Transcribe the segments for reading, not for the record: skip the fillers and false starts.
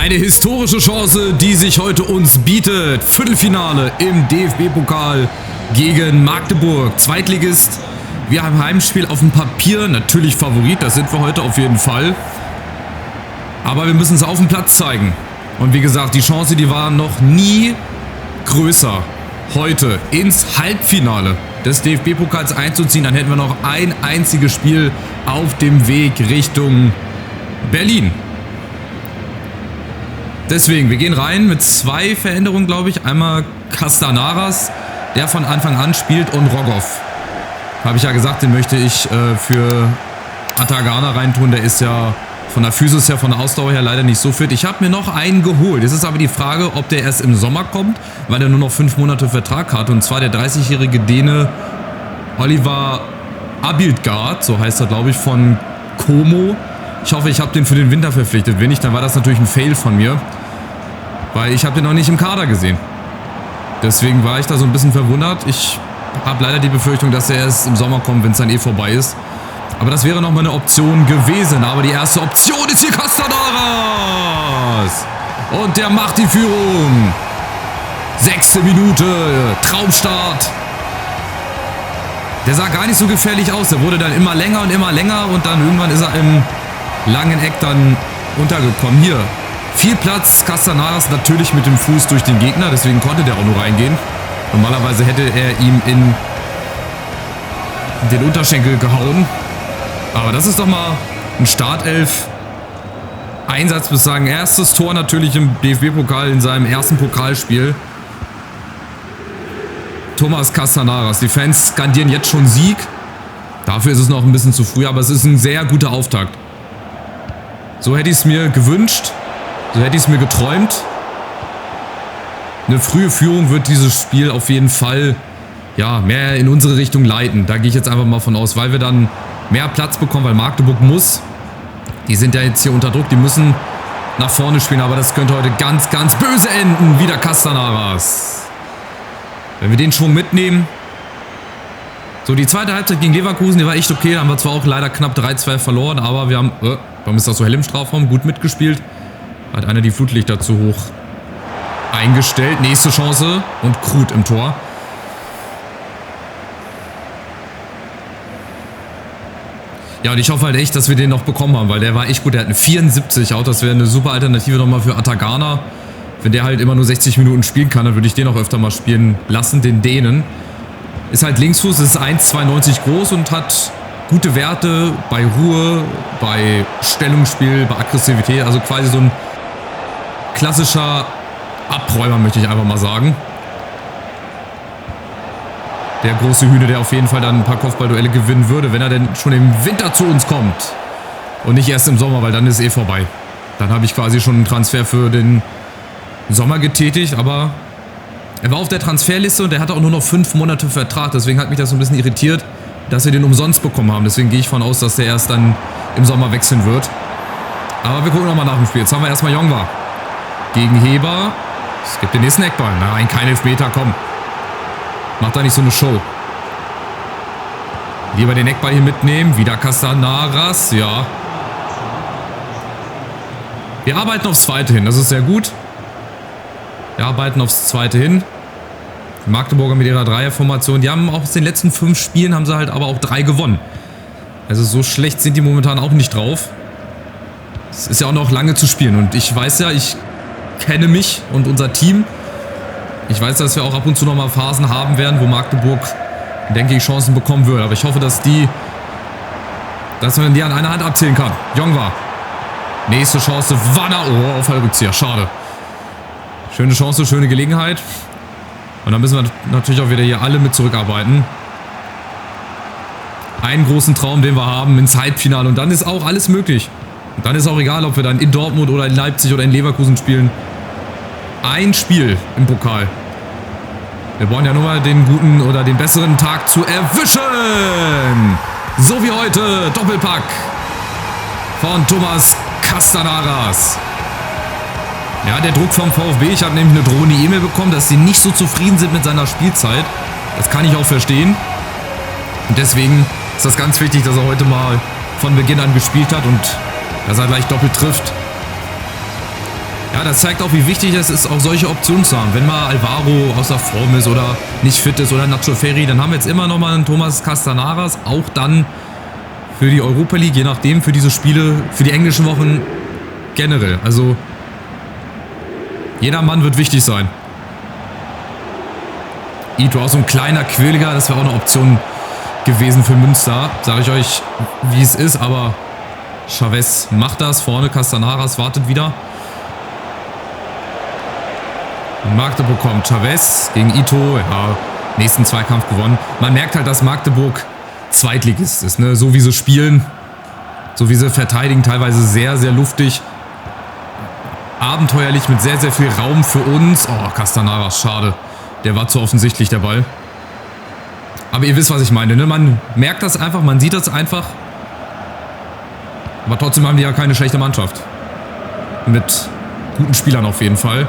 Eine historische Chance, die sich heute uns bietet. Viertelfinale im DFB-Pokal gegen Magdeburg. Zweitligist. Wir haben Heimspiel auf dem Papier. Natürlich Favorit, das sind wir heute auf jeden Fall. Aber wir müssen es auf dem Platz zeigen. Und wie gesagt, die Chance, die war noch nie größer. Heute ins Halbfinale des DFB-Pokals einzuziehen. Dann hätten wir noch ein einziges Spiel auf dem Weg Richtung Berlin. Deswegen, wir gehen rein mit zwei Veränderungen, glaube ich. Einmal Castanaras, der von Anfang an spielt, und Rogov. Habe ich ja gesagt, den möchte ich für Atagana reintun. Der ist ja von der Physis her, von der Ausdauer her leider nicht so fit. Ich habe mir noch einen geholt. Es ist aber die Frage, ob der erst im Sommer kommt, weil er nur noch 5 Monate Vertrag hat. Und zwar der 30-jährige Däne Oliver Abildgaard, so heißt er, glaube ich, von Como. Ich hoffe, ich habe den für den Winter verpflichtet. Wenn nicht, dann war das natürlich ein Fail von mir. Weil ich habe den noch nicht im Kader gesehen. Deswegen war ich da so ein bisschen verwundert. Ich habe leider die Befürchtung, dass er erst im Sommer kommt, wenn es dann eh vorbei ist. Aber das wäre nochmal eine Option gewesen. Aber die erste Option ist hier Castanaras. Und der macht die Führung. 6. Minute. Traumstart. Der sah gar nicht so gefährlich aus. Der wurde dann immer länger und dann irgendwann ist er im langen Eck dann untergekommen. Hier, viel Platz. Castanaras natürlich mit dem Fuß durch den Gegner, deswegen konnte der auch nur reingehen. Normalerweise hätte er ihm in den Unterschenkel gehauen. Aber das ist doch mal ein Startelf-Einsatz bis sagen. Erstes Tor natürlich im DFB-Pokal in seinem ersten Pokalspiel. Thomas Castanaras. Die Fans skandieren jetzt schon Sieg. Dafür ist es noch ein bisschen zu früh, aber es ist ein sehr guter Auftakt. So hätte ich es mir gewünscht. So hätte ich es mir geträumt. Eine frühe Führung wird dieses Spiel auf jeden Fall ja, mehr in unsere Richtung leiten. Da gehe ich jetzt einfach mal von aus, weil wir dann mehr Platz bekommen, weil Magdeburg muss. Die sind ja jetzt hier unter Druck, die müssen nach vorne spielen, aber das könnte heute ganz, ganz böse enden. Wieder Castanaras. Wenn wir den Schwung mitnehmen. So, die zweite Halbzeit gegen Leverkusen, die war echt okay. Da haben wir zwar auch leider knapp 3-2 verloren, aber wir haben, warum ist das so hell im Strafraum? Gut mitgespielt. Hat einer die Flutlichter zu hoch eingestellt. Nächste Chance und Krut im Tor. Ja, und ich hoffe halt echt, dass wir den noch bekommen haben, weil der war echt gut. Der hat eine 74 auch. Das wäre eine super Alternative nochmal für Atagana. Wenn der halt immer nur 60 Minuten spielen kann, dann würde ich den auch öfter mal spielen lassen, den Dänen. Ist halt Linksfuß, ist 1,92 groß und hat gute Werte bei Ruhe, bei Stellungsspiel, bei Aggressivität. Also quasi so ein klassischer Abräumer, möchte ich einfach mal sagen. Der große Hühne, der auf jeden Fall dann ein paar Kopfballduelle gewinnen würde, wenn er denn schon im Winter zu uns kommt. Und nicht erst im Sommer, weil dann ist eh vorbei. Dann habe ich quasi schon einen Transfer für den Sommer getätigt, aber er war auf der Transferliste und er hatte auch nur noch 5 Monate Vertrag. Deswegen hat mich das so ein bisschen irritiert, dass wir den umsonst bekommen haben. Deswegen gehe ich von aus, dass der erst dann im Sommer wechseln wird. Aber wir gucken nochmal nach dem Spiel. Jetzt haben wir erstmal Jongwa gegen Heber. Es gibt den nächsten Eckball. Nein, kein Elfmeter, komm. Macht da nicht so eine Show. Lieber den Eckball hier mitnehmen. Wieder Castanaras, ja. Wir arbeiten aufs Zweite hin, das ist sehr gut. Wir arbeiten aufs Zweite hin. Die Magdeburger mit ihrer Dreierformation, die haben auch aus den letzten 5 Spielen, haben sie halt aber auch 3 gewonnen. Also so schlecht sind die momentan auch nicht drauf. Es ist ja auch noch lange zu spielen und ich weiß ja, ich kenne mich und unser Team. Ich weiß, dass wir auch ab und zu nochmal Phasen haben werden, wo Magdeburg, denke ich, Chancen bekommen wird. Aber ich hoffe, dass man die an einer Hand abzählen kann. Jongwa. Nächste Chance, Wanner. Oh, Fallrückzieher, schade. Schöne Chance, schöne Gelegenheit. Und dann müssen wir natürlich auch wieder hier alle mit zurückarbeiten. Einen großen Traum, den wir haben, ins Halbfinale. Und dann ist auch alles möglich. Und dann ist auch egal, ob wir dann in Dortmund oder in Leipzig oder in Leverkusen spielen. Ein Spiel im Pokal. Wir wollen ja nur mal den guten oder den besseren Tag zu erwischen. So wie heute. Doppelpack von Thomas Castanaras. Ja, der Druck vom VfB. Ich habe nämlich eine drohende E-Mail bekommen, dass sie nicht so zufrieden sind mit seiner Spielzeit. Das kann ich auch verstehen. Und deswegen ist das ganz wichtig, dass er heute mal von Beginn an gespielt hat und dass er gleich doppelt trifft. Ja, das zeigt auch, wie wichtig es ist, auch solche Optionen zu haben. Wenn mal Alvaro außer Form ist oder nicht fit ist oder Nacho Ferri, dann haben wir jetzt immer noch mal einen Thomas Castanaras, auch dann für die Europa League, je nachdem, für diese Spiele, für die englischen Wochen generell. Also jeder Mann wird wichtig sein. Ito, auch so ein kleiner Quirliger, das wäre auch eine Option gewesen für Münster. Sage ich euch, wie es ist, aber Chavez macht das. Vorne Castanaras wartet wieder. Magdeburg kommt. Chavez gegen Ito. Ja, nächsten Zweikampf gewonnen. Man merkt halt, dass Magdeburg Zweitligist ist. Ne? So wie sie spielen, so wie sie verteidigen, teilweise sehr, sehr luftig. Abenteuerlich mit sehr, sehr viel Raum für uns. Oh, Castanaras, schade. Der war zu offensichtlich, der Ball. Aber ihr wisst, was ich meine. Ne? Man merkt das einfach, man sieht das einfach. Aber trotzdem haben die ja keine schlechte Mannschaft. Mit guten Spielern auf jeden Fall.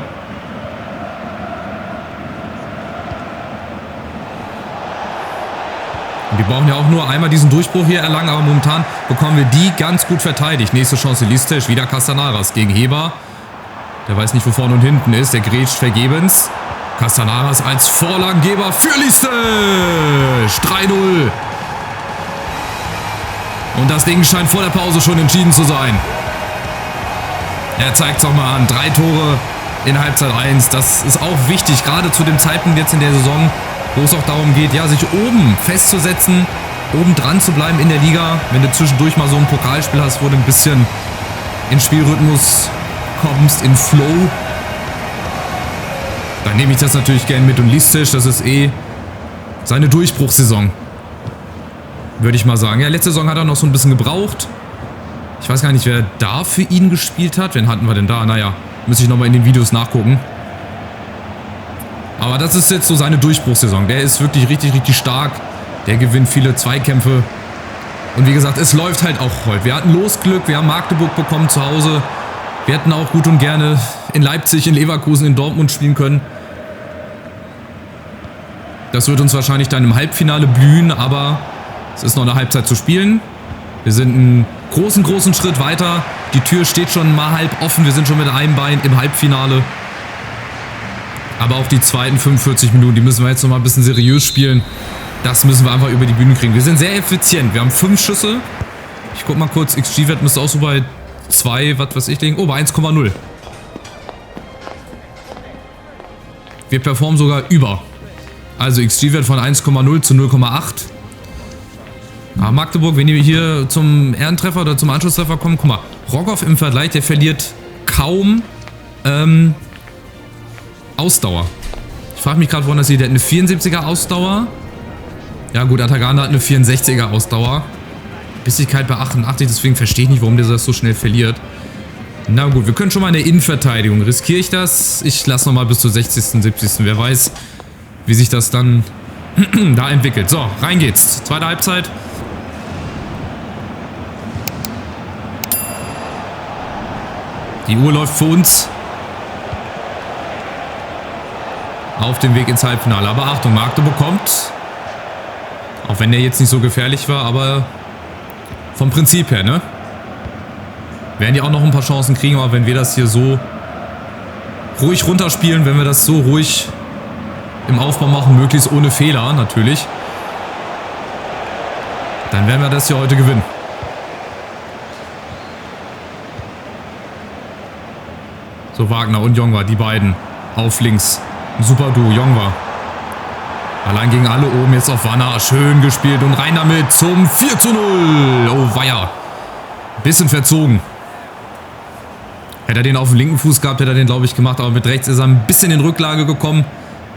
Und wir brauchen ja auch nur einmal diesen Durchbruch hier erlangen, aber momentan bekommen wir die ganz gut verteidigt. Nächste Chance, Listesch, wieder Castanaras gegen Heber. Der weiß nicht, wo vorne und hinten ist. Der grätscht vergebens. Castanaras als Vorlagengeber für Listesch. 3-0. Und das Ding scheint vor der Pause schon entschieden zu sein. Er zeigt es auch mal an. 3 Tore in Halbzeit 1. Das ist auch wichtig, gerade zu dem Zeitpunkt jetzt in der Saison, wo es auch darum geht, ja, sich oben festzusetzen, oben dran zu bleiben in der Liga. Wenn du zwischendurch mal so ein Pokalspiel hast, wo du ein bisschen in Spielrhythmus kommst, in Flow, dann nehme ich das natürlich gern mit. Und Listesch, das ist seine Durchbruchssaison, würde ich mal sagen. Ja, letzte Saison hat er noch so ein bisschen gebraucht. Ich weiß gar nicht, wer da für ihn gespielt hat. Wen hatten wir denn da? Naja, müsste ich nochmal in den Videos nachgucken. Aber das ist jetzt so seine Durchbruchssaison. Der ist wirklich richtig, richtig stark. Der gewinnt viele Zweikämpfe. Und wie gesagt, es läuft halt auch heute. Wir hatten Losglück, wir haben Magdeburg bekommen zu Hause. Wir hätten auch gut und gerne in Leipzig, in Leverkusen, in Dortmund spielen können. Das wird uns wahrscheinlich dann im Halbfinale blühen, aber es ist noch eine Halbzeit zu spielen. Wir sind einen großen, großen Schritt weiter. Die Tür steht schon mal halb offen. Wir sind schon mit einem Bein im Halbfinale. Aber auch die zweiten 45 Minuten, die müssen wir jetzt noch mal ein bisschen seriös spielen. Das müssen wir einfach über die Bühne kriegen. Wir sind sehr effizient. Wir haben 5 Schüsse. Ich guck mal kurz. XG-Wert müsste auch so bei 2, was weiß ich, liegen. Oh, bei 1,0. Wir performen sogar über. Also XG-Wert von 1,0 zu 0,8. Magdeburg, wenn wir hier zum Ehrentreffer oder zum Anschlusstreffer kommen, guck mal. Rogoff im Vergleich, der verliert kaum Ausdauer. Ich frage mich gerade, woran das sieht. Der hat eine 74er Ausdauer. Ja gut, Atagana hat eine 64er Ausdauer. Bissigkeit bei 88, deswegen verstehe ich nicht, warum der das so schnell verliert. Na gut, wir können schon mal in der Innenverteidigung. Riskiere ich das? Ich lasse nochmal bis zur 60., 70. Wer weiß, wie sich das dann da entwickelt. So, rein geht's. Zweite Halbzeit. Die Uhr läuft für uns. Auf dem Weg ins Halbfinale. Aber Achtung, Magdeburg kommt. Auch wenn der jetzt nicht so gefährlich war, aber vom Prinzip her, ne? Werden die auch noch ein paar Chancen kriegen, aber wenn wir das hier so ruhig runterspielen, wenn wir das so ruhig im Aufbau machen, möglichst ohne Fehler natürlich, dann werden wir das hier heute gewinnen. So, Wagner und Jongwa, die beiden auf links. Super Duo, Jongwa. Allein gegen alle oben, jetzt auf Wanner. Schön gespielt und rein damit zum 4:0. Oh, weia. Bisschen verzogen. Hätte er den auf dem linken Fuß gehabt, hätte er den, glaube ich, gemacht. Aber mit rechts ist er ein bisschen in Rücklage gekommen.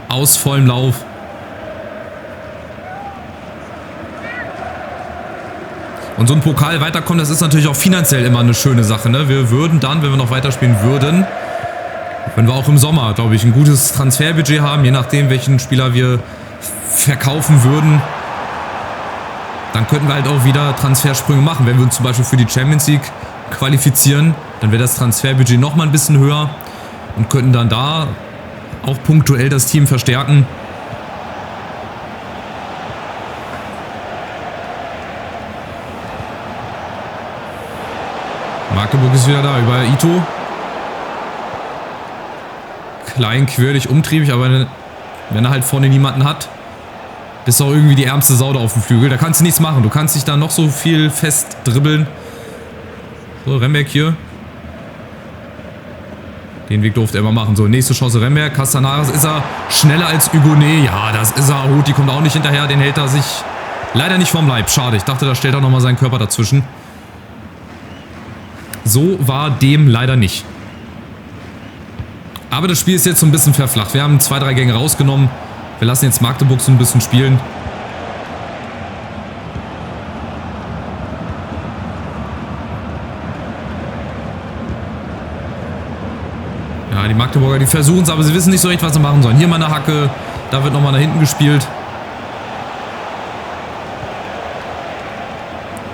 Aus vollem Lauf. Und so ein Pokal weiterkommen, das ist natürlich auch finanziell immer eine schöne Sache. Ne? Wir würden dann, wenn wir noch weiterspielen würden, wenn wir auch im Sommer, glaube ich, ein gutes Transferbudget haben, je nachdem, welchen Spieler wir verkaufen würden, dann könnten wir halt auch wieder Transfersprünge machen. Wenn wir uns zum Beispiel für die Champions League qualifizieren, dann wäre das Transferbudget nochmal ein bisschen höher und könnten dann da auch punktuell das Team verstärken. Magdeburg ist wieder da über Ito. klein, quirlig, umtriebig, aber wenn er halt vorne niemanden hat, bist du auch irgendwie die ärmste Sau da auf dem Flügel. Da kannst du nichts machen. Du kannst dich da noch so viel fest dribbeln. So, Remberg hier. Den Weg durfte er immer machen. So, nächste Chance Remberg. Castanaras, ist er schneller als Hugonet? Ja, das ist er. Huti kommt auch nicht hinterher. Den hält er sich leider nicht vom Leib. Schade. Ich dachte, da stellt er nochmal seinen Körper dazwischen. So war dem leider nicht. Aber das Spiel ist jetzt so ein bisschen verflacht. Wir haben 2-3 Gänge rausgenommen. Wir lassen jetzt Magdeburg so ein bisschen spielen. Ja, die Magdeburger, die versuchen es, aber sie wissen nicht so recht, was sie machen sollen. Hier mal eine Hacke, da wird nochmal nach hinten gespielt.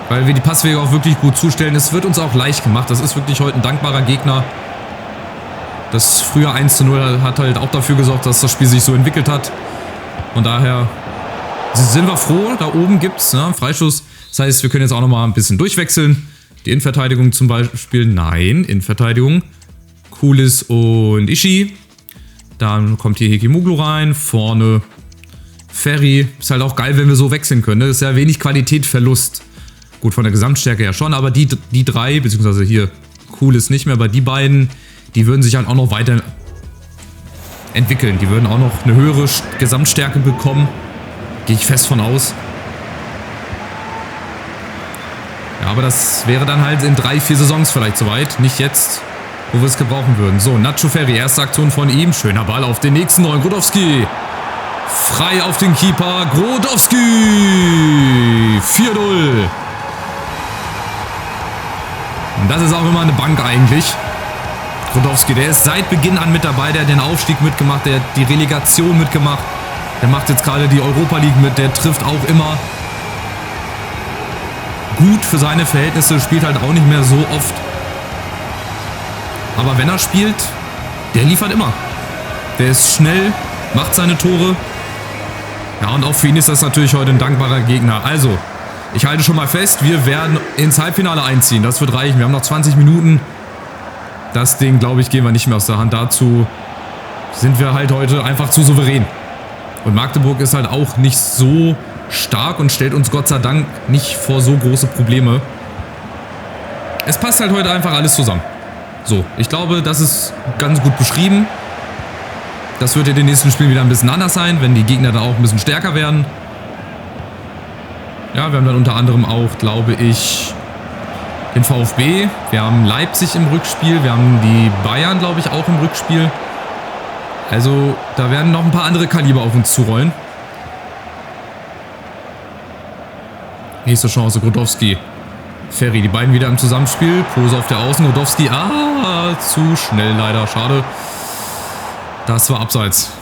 Weil wir die Passwege auch wirklich gut zustellen. Es wird uns auch leicht gemacht. Das ist wirklich heute ein dankbarer Gegner. Das frühe 1:0 hat halt auch dafür gesorgt, dass das Spiel sich so entwickelt hat. Von daher sind wir froh. Da oben gibt es Freischuss. Das heißt, wir können jetzt auch nochmal ein bisschen durchwechseln. Die Innenverteidigung zum Beispiel. Nein, Innenverteidigung. Kulis und Ishii. Dann kommt hier Hekimoglu rein. Vorne Ferry. Ist halt auch geil, wenn wir so wechseln können. Das ist ja wenig Qualitätverlust. Gut, von der Gesamtstärke her schon. Aber die drei, beziehungsweise hier Kulis nicht mehr, aber die beiden, die würden sich halt auch noch weiter entwickeln. Die würden auch noch eine höhere Gesamtstärke bekommen. Gehe ich fest von aus. Ja, aber das wäre dann halt in 3-4 Saisons vielleicht soweit. Nicht jetzt, wo wir es gebrauchen würden. So, Nacho Ferry, erste Aktion von ihm. Schöner Ball auf den nächsten neuen. Grodowski. Frei auf den Keeper. Grodowski. 4-0. Und das ist auch immer eine Bank eigentlich. Grodowski, der ist seit Beginn an mit dabei, der hat den Aufstieg mitgemacht, der hat die Relegation mitgemacht, der macht jetzt gerade die Europa League mit, der trifft auch immer gut für seine Verhältnisse, spielt halt auch nicht mehr so oft. Aber wenn er spielt, der liefert immer. Der ist schnell, macht seine Tore. Ja, und auch für ihn ist das natürlich heute ein dankbarer Gegner. Also, ich halte schon mal fest, wir werden ins Halbfinale einziehen. Das wird reichen. Wir haben noch 20 Minuten. Das Ding, glaube ich, gehen wir nicht mehr aus der Hand. Dazu sind wir halt heute einfach zu souverän. Und Magdeburg ist halt auch nicht so stark und stellt uns Gott sei Dank nicht vor so große Probleme. Es passt halt heute einfach alles zusammen. So, ich glaube, das ist ganz gut beschrieben. Das wird in den nächsten Spielen wieder ein bisschen anders sein, wenn die Gegner da auch ein bisschen stärker werden. Ja, wir haben dann unter anderem auch, glaube ich, den VfB, wir haben Leipzig im Rückspiel, wir haben die Bayern, glaube ich, auch im Rückspiel. Also da werden noch ein paar andere Kaliber auf uns zurollen. Nächste Chance, Grodowski. Ferry, die beiden wieder im Zusammenspiel. Pose auf der Außen, Grodowski, zu schnell leider, schade. Das war abseits.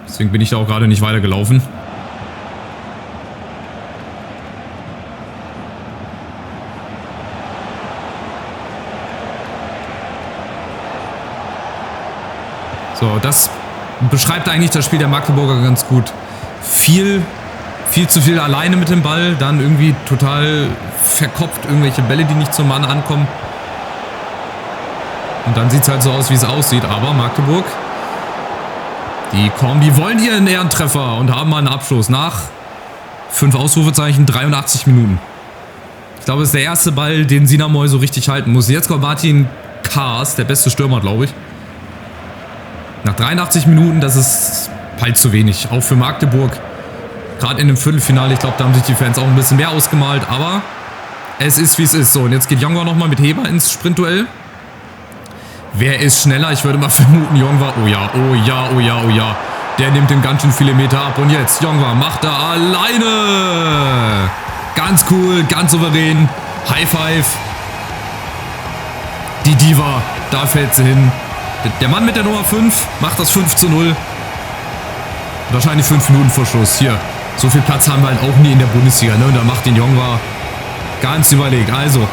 Deswegen bin ich da auch gerade nicht weitergelaufen. So, das beschreibt eigentlich das Spiel der Magdeburger ganz gut. Viel zu viel alleine mit dem Ball, dann irgendwie total verkopft, irgendwelche Bälle, die nicht zum Mann ankommen. Und dann sieht es halt so aus, wie es aussieht. Aber Magdeburg, die wollen ihren Ehrentreffer und haben mal einen Abschluss nach 5 Ausrufezeichen, 83 Minuten. Ich glaube, das ist der erste Ball, den Sinamoy so richtig halten muss. Jetzt kommt Martin Kaas, der beste Stürmer, glaube ich. Nach 83 Minuten, das ist halt zu wenig. Auch für Magdeburg. Gerade in dem Viertelfinale, ich glaube, da haben sich die Fans auch ein bisschen mehr ausgemalt. Aber es ist, wie es ist. So, und jetzt geht Jongwa nochmal mit Heber ins Sprintduell. Wer ist schneller? Ich würde mal vermuten, Jongwa. Oh ja, oh ja, oh ja, oh ja. Der nimmt ihm ganz schön viele Meter ab. Und jetzt, Jongwa macht er alleine. Ganz cool, ganz souverän. High Five. Die Diva, da fällt sie hin. Der Mann mit der Nummer 5 macht das 5:0. Wahrscheinlich 5 Minuten vor Schluss. Hier, so viel Platz haben wir halt auch nie in der Bundesliga. Ne? Und da macht den Jongwa ganz überlegt. Also,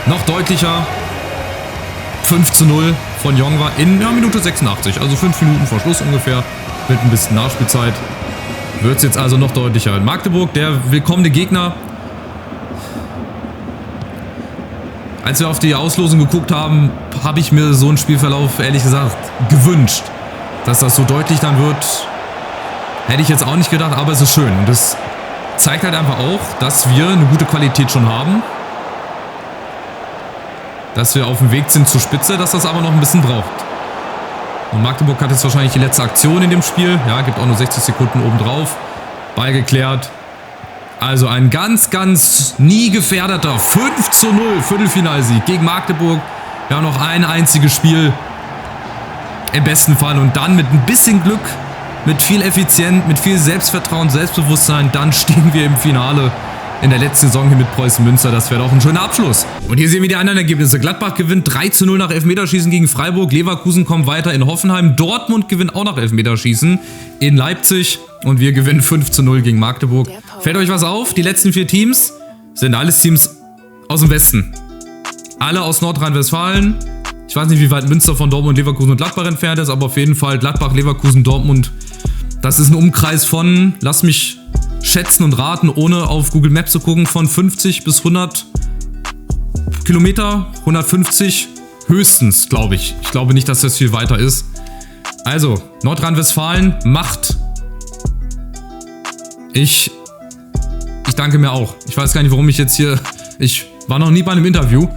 noch deutlicher. 5:0 von Jongwa in Minute 86. Also 5 Minuten vor Schluss ungefähr. Mit ein bisschen Nachspielzeit. Wird es jetzt also noch deutlicher. Magdeburg, der willkommene Gegner. Als wir auf die Auslosung geguckt haben, habe ich mir so einen Spielverlauf, ehrlich gesagt, gewünscht. Dass das so deutlich dann wird, hätte ich jetzt auch nicht gedacht, aber es ist schön. Und das zeigt halt einfach auch, dass wir eine gute Qualität schon haben. Dass wir auf dem Weg sind zur Spitze, dass das aber noch ein bisschen braucht. Und Magdeburg hat jetzt wahrscheinlich die letzte Aktion in dem Spiel. Ja, gibt auch nur 60 Sekunden obendrauf. Ball geklärt. Also ein ganz, ganz nie gefährdeter 5:0 Viertelfinalsieg gegen Magdeburg. Wir haben noch ein einziges Spiel. Im besten Fall. Und dann mit ein bisschen Glück, mit viel Effizienz, mit viel Selbstvertrauen, Selbstbewusstsein, dann stehen wir im Finale in der letzten Saison hier mit Preußen Münster. Das wäre doch ein schöner Abschluss. Und hier sehen wir die anderen Ergebnisse. Gladbach gewinnt 3:0 nach Elfmeterschießen gegen Freiburg. Leverkusen kommt weiter in Hoffenheim. Dortmund gewinnt auch nach Elfmeterschießen in Leipzig. Und wir gewinnen 5:0 gegen Magdeburg. Fällt euch was auf? Die letzten 4 Teams sind alles Teams aus dem Westen. Alle aus Nordrhein-Westfalen. Ich weiß nicht, wie weit Münster von Dortmund, Leverkusen und Gladbach entfernt ist, aber auf jeden Fall Gladbach, Leverkusen, Dortmund. Das ist ein Umkreis von, lass mich schätzen und raten, ohne auf Google Maps zu gucken, von 50 bis 100 Kilometer, 150 höchstens, glaube ich. Ich glaube nicht, dass das viel weiter ist. Also, Nordrhein-Westfalen macht. Ich danke mir auch. Ich weiß gar nicht, warum ich jetzt hier... Ich war noch nie bei einem Interview.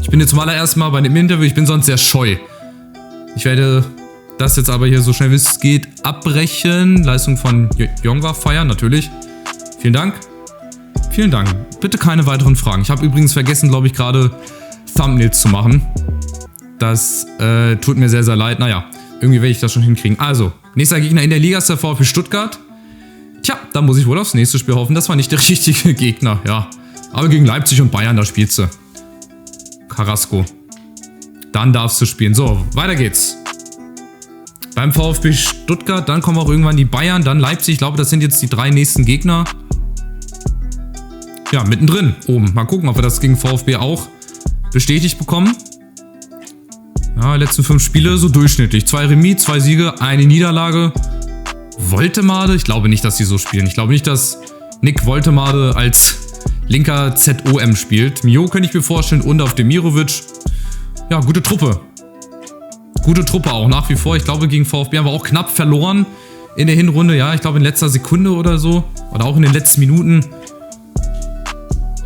Ich bin jetzt zum allerersten Mal bei einem Interview. Ich bin sonst sehr scheu. Ich werde das jetzt aber hier so schnell wie es geht abbrechen. Leistung von Jongwa feiern, natürlich. Vielen Dank. Vielen Dank. Bitte keine weiteren Fragen. Ich habe übrigens vergessen, glaube ich, gerade Thumbnails zu machen. Das tut mir sehr, sehr leid. Naja, irgendwie werde ich das schon hinkriegen. Also, nächster Gegner in der Liga ist der VfB Stuttgart. Tja, da muss ich wohl aufs nächste Spiel hoffen. Das war nicht der richtige Gegner, ja. Aber gegen Leipzig und Bayern, da spielst du. Carrasco. Dann darfst du spielen. So, weiter geht's. Beim VfB Stuttgart, dann kommen auch irgendwann die Bayern, dann Leipzig. Ich glaube, das sind jetzt die 3 nächsten Gegner. Ja, mittendrin oben. Mal gucken, ob wir das gegen VfB auch bestätigt bekommen. Ja, letzten 5 Spiele so durchschnittlich. 2 Remis, 2 Siege, 1 Niederlage. Woltemade? Ich glaube nicht, dass sie so spielen. Ich glaube nicht, dass Nick Woltemade als linker ZOM spielt. Mio könnte ich mir vorstellen und auf Demirovic. Ja, gute Truppe. Gute Truppe auch nach wie vor. Ich glaube, gegen VfB haben wir auch knapp verloren in der Hinrunde. Ja, ich glaube in letzter Sekunde oder so. Oder auch in den letzten Minuten.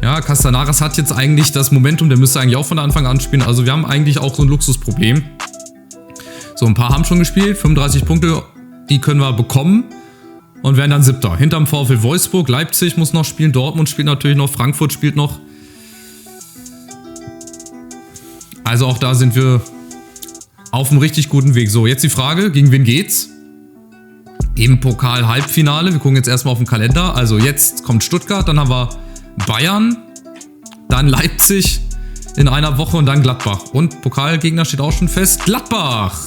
Ja, Castanaras hat jetzt eigentlich das Momentum. Der müsste eigentlich auch von Anfang an spielen. Also wir haben eigentlich auch so ein Luxusproblem. So, ein paar haben schon gespielt. 35 Punkte, die können wir bekommen. Und werden dann 7. Hinterm VfL Wolfsburg. Leipzig muss noch spielen. Dortmund spielt natürlich noch. Frankfurt spielt noch. Also auch da sind wir auf einem richtig guten Weg. So, jetzt die Frage, gegen wen geht's? Im Pokal-Halbfinale. Wir gucken jetzt erstmal auf den Kalender. Also jetzt kommt Stuttgart, dann haben wir Bayern, dann Leipzig in einer Woche und dann Gladbach. Und Pokalgegner steht auch schon fest. Gladbach!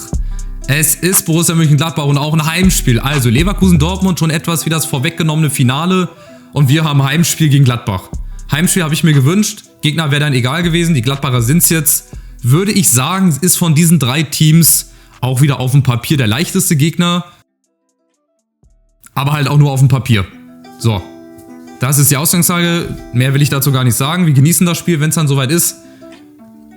Es ist Borussia Mönchengladbach und auch ein Heimspiel. Also Leverkusen-Dortmund schon etwas wie das vorweggenommene Finale. Und wir haben Heimspiel gegen Gladbach. Heimspiel habe ich mir gewünscht. Gegner wäre dann egal gewesen. Die Gladbacher sind es jetzt. Würde ich sagen, ist von diesen 3 Teams auch wieder auf dem Papier der leichteste Gegner. Aber halt auch nur auf dem Papier. So, das ist die Ausgangslage. Mehr will ich dazu gar nicht sagen. Wir genießen das Spiel, wenn es dann soweit ist.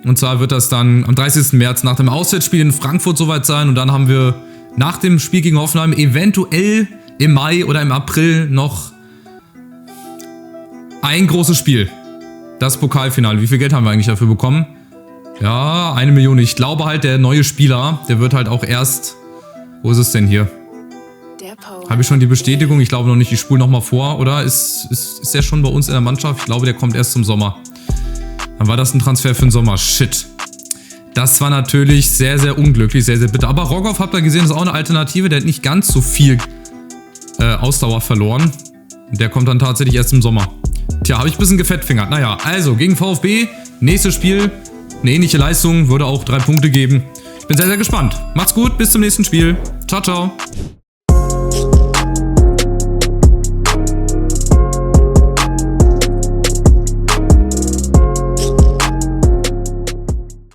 Und zwar wird das dann am 30. März nach dem Auswärtsspiel in Frankfurt soweit sein. Und dann haben wir nach dem Spiel gegen Hoffenheim eventuell im Mai oder im April noch ein großes Spiel. Das Pokalfinale. Wie viel Geld haben wir eigentlich dafür bekommen? Ja, 1 Million. Ich glaube halt, der neue Spieler, der wird halt auch erst... Wo ist es denn hier? Habe ich schon die Bestätigung? Ich glaube noch nicht. Ich spule nochmal vor. Oder ist der schon bei uns in der Mannschaft? Ich glaube, der kommt erst zum Sommer. Dann war das ein Transfer für den Sommer. Shit. Das war natürlich sehr, sehr unglücklich. Sehr, sehr bitter. Aber Rogoff, habt ihr gesehen, ist auch eine Alternative. Der hat nicht ganz so viel Ausdauer verloren. Der kommt dann tatsächlich erst im Sommer. Tja, habe ich ein bisschen gefettfingert. Naja, also gegen VfB. Nächstes Spiel. Eine ähnliche Leistung. Würde auch 3 Punkte geben. Ich bin sehr, sehr gespannt. Macht's gut. Bis zum nächsten Spiel. Ciao, ciao.